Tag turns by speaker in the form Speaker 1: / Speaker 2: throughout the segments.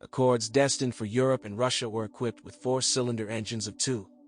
Speaker 1: Accords destined for Europe and Russia were equipped with four-cylinder engines of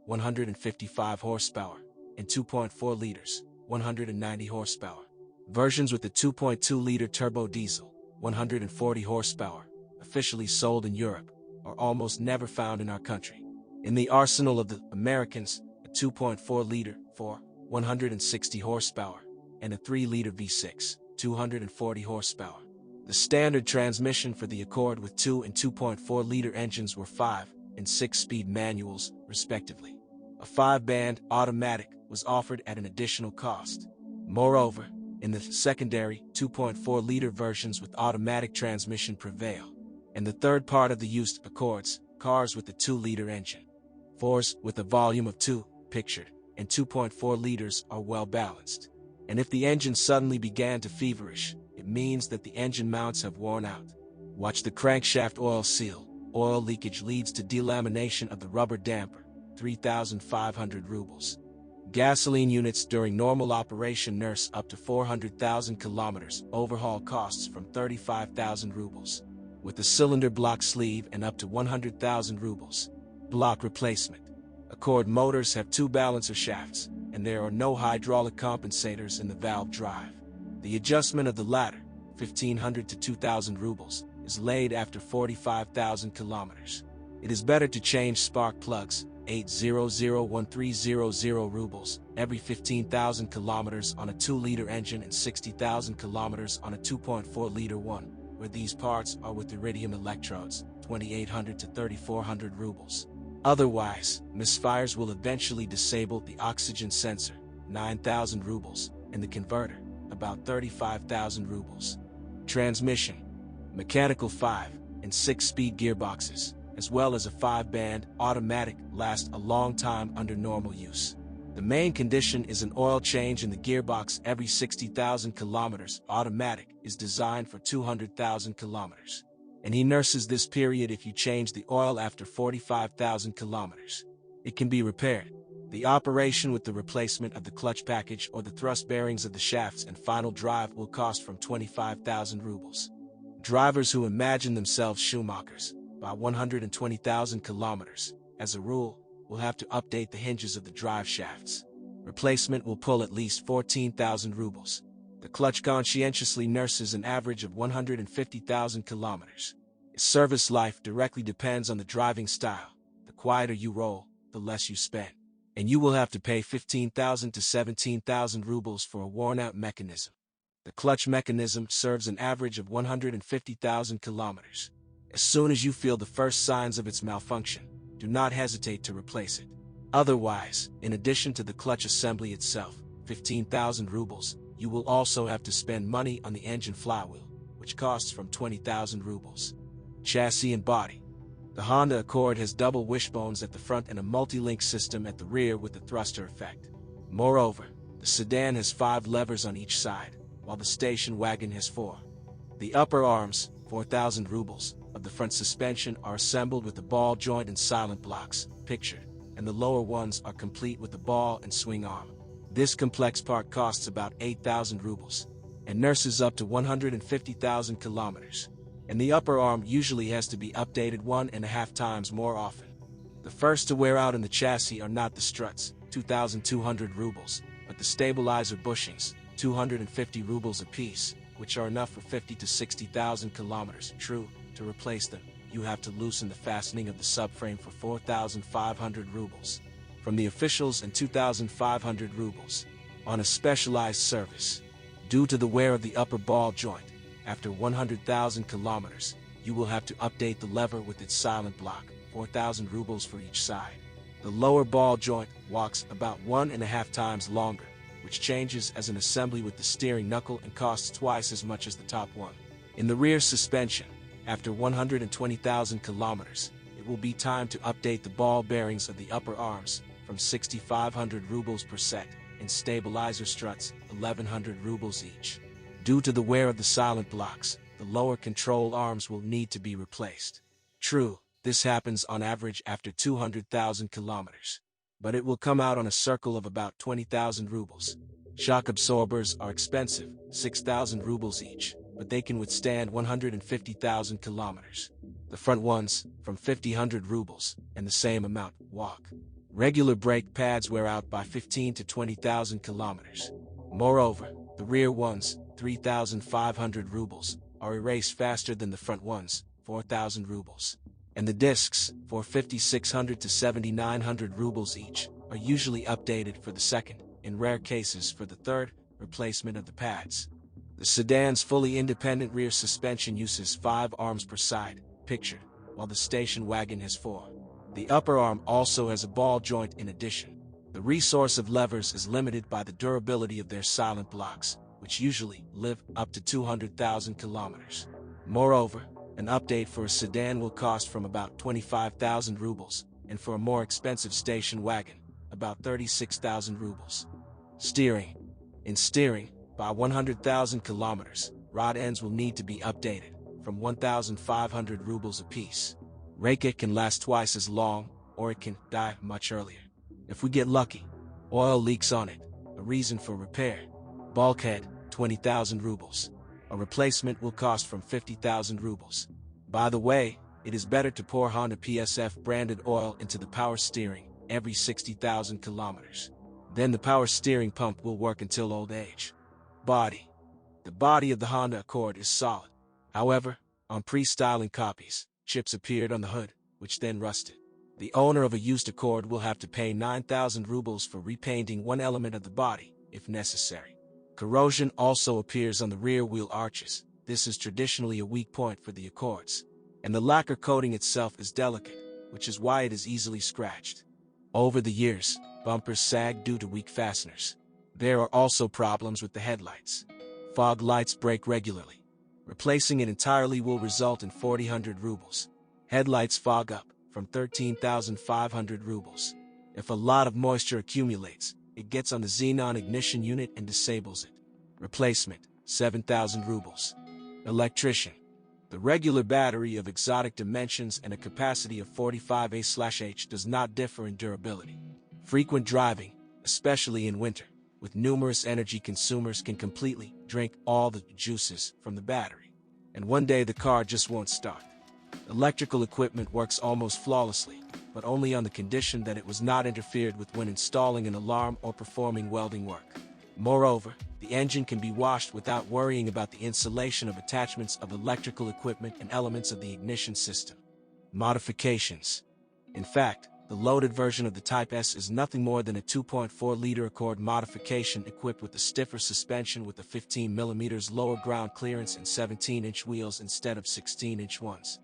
Speaker 1: 155 horsepower, and 2.4 liters, 190 horsepower. Versions with the 2.2-liter turbo diesel, 140 horsepower, officially sold in Europe, are almost never found in our country. In the arsenal of the Americans, a 2.4-liter 160 horsepower, and a 3-liter V6, 240 horsepower. The standard transmission for the Accord with 2 and 2.4-liter engines were 5 and 6-speed manuals, respectively. A 5-band automatic was offered at an additional cost. Moreover, in the secondary 2.4-liter versions with automatic transmission prevail. And the third part of the used Accords, cars with the 2-liter engine. 4s with a volume of 2, pictured, and 2.4 liters are well balanced. And if the engine suddenly began to feverish, it means that the engine mounts have worn out. Watch the crankshaft oil seal. Oil leakage leads to delamination of the rubber damper, 3,500 rubles. Gasoline units during normal operation nurse up to 400,000 kilometers. Overhaul costs from 35,000 rubles. With a cylinder block sleeve and up to 100,000 rubles. Block replacement. Accord motors have 2 balancer shafts, and there are no hydraulic compensators in the valve drive. The adjustment of the latter, 1,500 to 2,000 rubles, is laid after 45,000 kilometers. It is better to change spark plugs, 8001300 rubles, every 15,000 kilometers on a 2-liter engine and 60,000 kilometers on a 2.4-liter one, where these parts are with iridium electrodes, 2,800 to 3,400 rubles. Otherwise, misfires will eventually disable the oxygen sensor, 9,000 rubles, and the converter, about 35,000 rubles. Transmission. Mechanical 5 and 6-speed gearboxes, as well as a 5-band automatic, last a long time under normal use. The main condition is an oil change in the gearbox every 60,000 kilometers. Automatic is designed for 200,000 kilometers. And he nurses this period if you change the oil after 45,000 kilometers. It can be repaired. The operation with the replacement of the clutch package or the thrust bearings of the shafts and final drive will cost from 25,000 rubles. Drivers who imagine themselves Schumachers, by 120,000 kilometers, as a rule, will have to update the hinges of the drive shafts. Replacement will pull at least 14,000 rubles. The clutch conscientiously nurses an average of 150,000 kilometers. Its service life directly depends on the driving style. The quieter you roll, the less you spend. And you will have to pay 15,000 to 17,000 rubles for a worn-out mechanism. The clutch mechanism serves an average of 150,000 kilometers. As soon as you feel the first signs of its malfunction, do not hesitate to replace it. Otherwise, in addition to the clutch assembly itself, 15,000 rubles, you will also have to spend money on the engine flywheel, which costs from 20,000 rubles. Chassis and body. The Honda Accord has double wishbones at the front and a multi-link system at the rear with the thruster effect. Moreover, the sedan has 5 levers on each side, while the station wagon has 4. The upper arms, 4,000 rubles, of the front suspension are assembled with the ball joint and silent blocks, pictured, and the lower ones are complete with the ball and swing arm. This complex part costs about 8,000 rubles, and nurses up to 150,000 kilometers. And the upper arm usually has to be updated 1.5 times more often. The first to wear out in the chassis are not the struts, 2,200 rubles, but the stabilizer bushings, 250 rubles apiece, which are enough for 50 to 60,000 kilometers. True, to replace them, you have to loosen the fastening of the subframe for 4,500 rubles. From the officials and 2,500 rubles, on a specialized service. Due to the wear of the upper ball joint, after 100,000 kilometers, you will have to update the lever with its silent block, 4,000 rubles for each side. The lower ball joint walks about 1.5 times longer, which changes as an assembly with the steering knuckle and costs twice as much as the top one. In the rear suspension, after 120,000 kilometers, it will be time to update the ball bearings of the upper arms, from 6,500 rubles per set, and stabilizer struts, 1,100 rubles each. Due to the wear of the silent blocks, the lower control arms will need to be replaced. True, this happens on average after 200,000 kilometers. But it will come out on a circle of about 20,000 rubles. Shock absorbers are expensive, 6,000 rubles each, but they can withstand 150,000 kilometers. The front ones, from 50-100 rubles, and the same amount, walk. Regular brake pads wear out by 15 to 20,000 kilometers. Moreover, the rear ones, 3,500 rubles, are erased faster than the front ones, 4,000 rubles. And the discs, for 5,600 to 7,900 rubles each, are usually updated for the second, in rare cases for the third, replacement of the pads. The sedan's fully independent rear suspension uses 5 arms per side, pictured, while the station wagon has 4. The upper arm also has a ball joint in addition. The resource of levers is limited by the durability of their silent blocks, which usually live up to 200,000 kilometers. Moreover, an update for a sedan will cost from about 25,000 rubles, and for a more expensive station wagon, about 36,000 rubles. Steering. In steering, by 100,000 kilometers, rod ends will need to be updated, from 1,500 rubles apiece. Rake it can last twice as long, or it can die much earlier. If we get lucky, oil leaks on it, a reason for repair. Bulkhead, 20,000 rubles. A replacement will cost from 50,000 rubles. By the way, it is better to pour Honda PSF branded oil into the power steering every 60,000 kilometers. Then the power steering pump will work until old age. Body. The body of the Honda Accord is solid. However, on pre-styling copies, chips appeared on the hood, which then rusted. The owner of a used Accord will have to pay 9,000 rubles for repainting one element of the body, if necessary. Corrosion also appears on the rear wheel arches. This is traditionally a weak point for the Accords. And the lacquer coating itself is delicate, which is why it is easily scratched. Over the years, bumpers sag due to weak fasteners. There are also problems with the headlights. Fog lights break regularly. Replacing it entirely will result in 4,000 rubles. Headlights fog up, from 13,500 rubles. If a lot of moisture accumulates, it gets on the xenon ignition unit and disables it. Replacement, 7,000 rubles. Electrician. The regular battery of exotic dimensions and a capacity of 45 Ah/h does not differ in durability. Frequent driving, especially in winter, with numerous energy consumers can completely drink all the juices from the battery. And one day the car just won't start. Electrical equipment works almost flawlessly, but only on the condition that it was not interfered with when installing an alarm or performing welding work. Moreover, the engine can be washed without worrying about the installation of attachments of electrical equipment and elements of the ignition system. Modifications. In fact, the loaded version of the Type S is nothing more than a 2.4-liter Accord modification equipped with a stiffer suspension with a 15mm lower ground clearance and 17-inch wheels instead of 16-inch ones.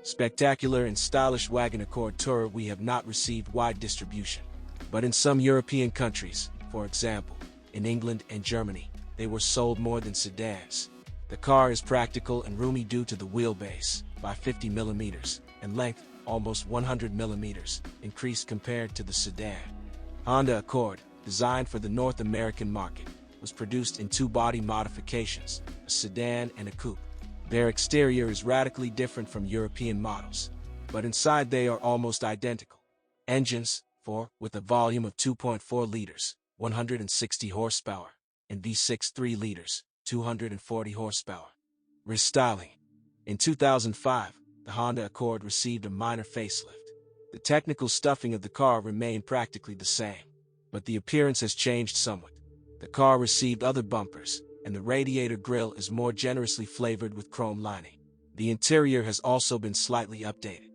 Speaker 1: Spectacular and stylish wagon Accord Tourer we have not received wide distribution. But in some European countries, for example, in England and Germany, they were sold more than sedans. The car is practical and roomy due to the wheelbase, by 50mm, and length, almost 100mm, increased compared to the sedan. Honda Accord, designed for the North American market, was produced in 2 body modifications, a sedan and a coupe. Their exterior is radically different from European models, but inside they are almost identical. Engines, 4, with a volume of 2.4 liters, 160 horsepower, and V6 3 liters, 240 horsepower. Restyling. In 2005, the Honda Accord received a minor facelift. The technical stuffing of the car remained practically the same, but the appearance has changed somewhat. The car received other bumpers, and the radiator grille is more generously flavored with chrome lining. The interior has also been slightly updated.